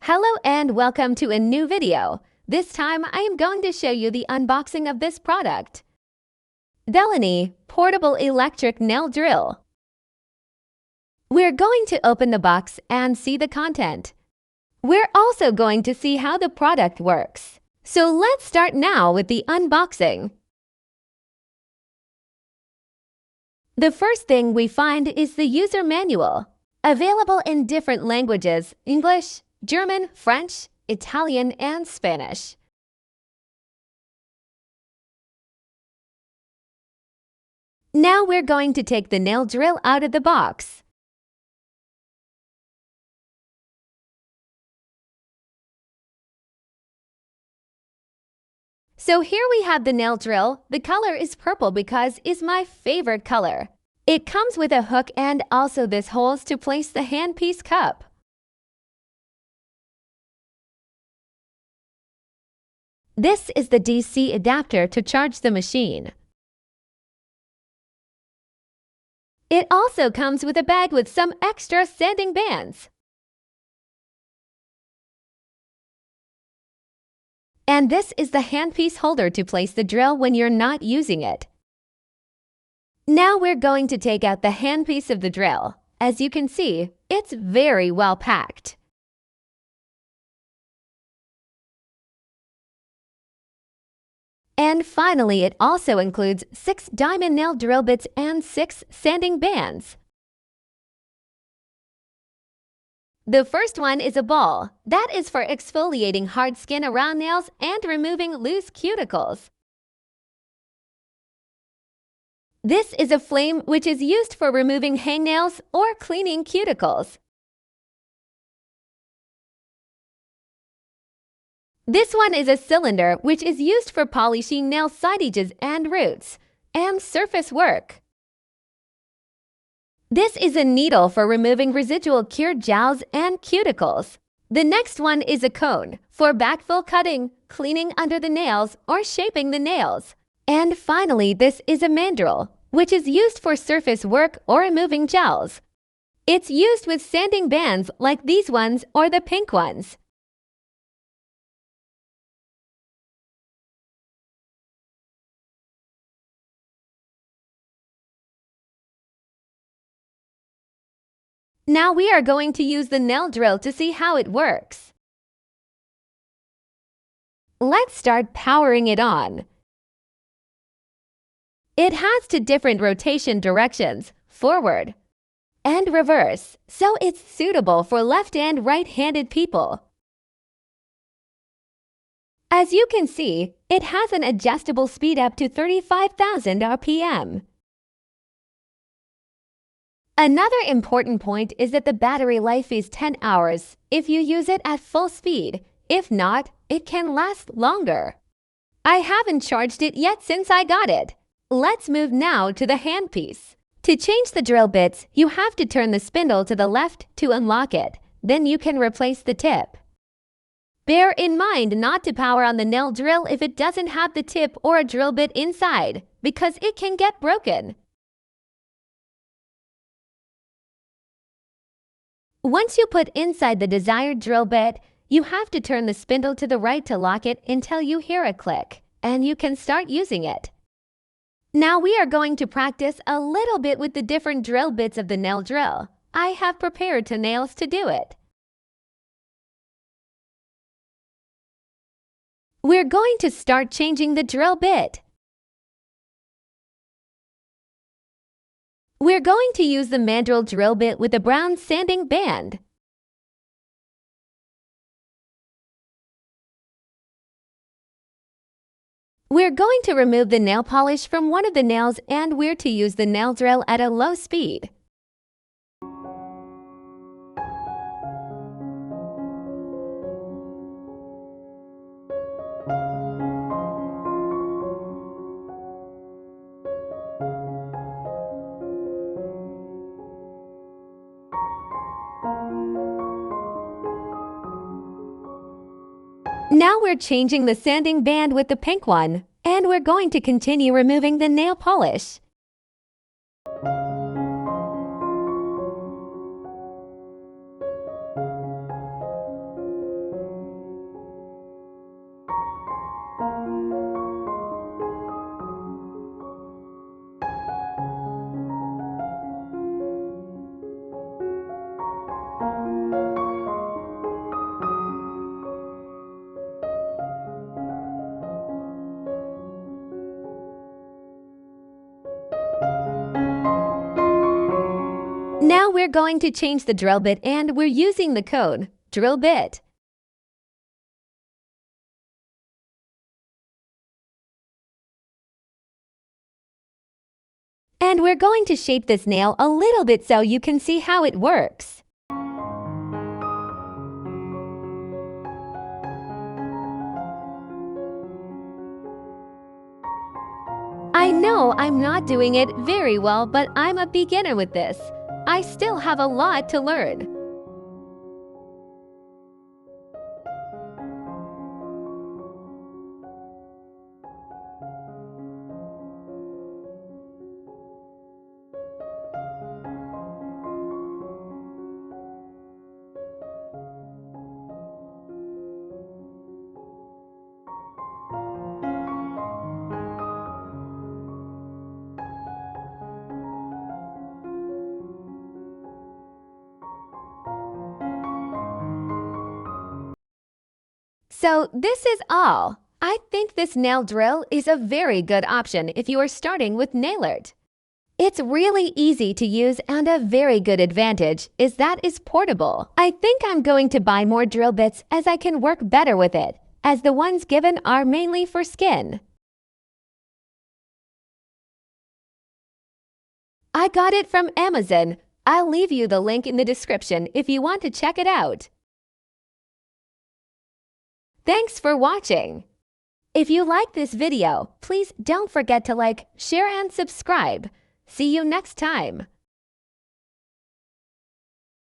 Hello and welcome to a new video. This time I am going to show you the unboxing of this product. DELANIE Portable Electric Nail Drill. We're going to open the box and see the content. We're also going to see how the product works. So let's start now with the unboxing. The first thing we find is the user manual, available in different languages: English, German, French, Italian, and Spanish. Now we're going to take the nail drill out of the box. So here we have the nail drill. The color is purple because it's my favorite color. It comes with a hook and also this holes to place the handpiece cup. This is the DC adapter to charge the machine. It also comes with a bag with some extra sanding bands. And this is the handpiece holder to place the drill when you're not using it. Now we're going to take out the handpiece of the drill. As you can see, it's very well packed. And finally, it also includes 6 diamond nail drill bits and 6 sanding bands. The first one is a ball. That is for exfoliating hard skin around nails and removing loose cuticles. This is a flame, which is used for removing hangnails or cleaning cuticles. This one is a cylinder, which is used for polishing nail side edges and roots, and surface work. This is a needle for removing residual cured jowls and cuticles. The next one is a cone for backfill cutting, cleaning under the nails, or shaping the nails. And finally, this is a mandrel, which is used for surface work or removing gels. It's used with sanding bands like these ones or the pink ones. Now we are going to use the nail drill to see how it works. Let's start powering it on. It has 2 different rotation directions, forward and reverse, so it's suitable for left and right-handed people. As you can see, it has an adjustable speed up to 35,000 RPM. Another important point is that the battery life is 10 hours if you use it at full speed. If not, it can last longer. I haven't charged it yet since I got it. Let's move now to the handpiece. To change the drill bits, you have to turn the spindle to the left to unlock it. Then you can replace the tip. Bear in mind not to power on the nail drill if it doesn't have the tip or a drill bit inside, because it can get broken. Once you put inside the desired drill bit, you have to turn the spindle to the right to lock it until you hear a click, and you can start using it. Now we are going to practice a little bit with the different drill bits of the nail drill. I have prepared 2 nails to do it. We're going to start changing the drill bit. We're going to use the Mandrell Drill Bit with a brown sanding band. We're going to remove the nail polish from one of the nails, and we're to use the nail drill at a low speed. Now we're changing the sanding band with the pink one, and we're going to continue removing the nail polish. Now we're going to change the drill bit and we're using the code drill bit. And we're going to shape this nail a little bit so you can see how it works. I know I'm not doing it very well, but I'm a beginner with this. I still have a lot to learn. So this is all. I think this nail drill is a very good option if you are starting with Nailart. It's really easy to use and a very good advantage is that it's portable. I think I'm going to buy more drill bits as I can work better with it, as the ones given are mainly for skin. I got it from Amazon. I'll leave you the link in the description if you want to check it out. Thanks for watching. If you like this video, please don't forget to like, share and subscribe. See you next time.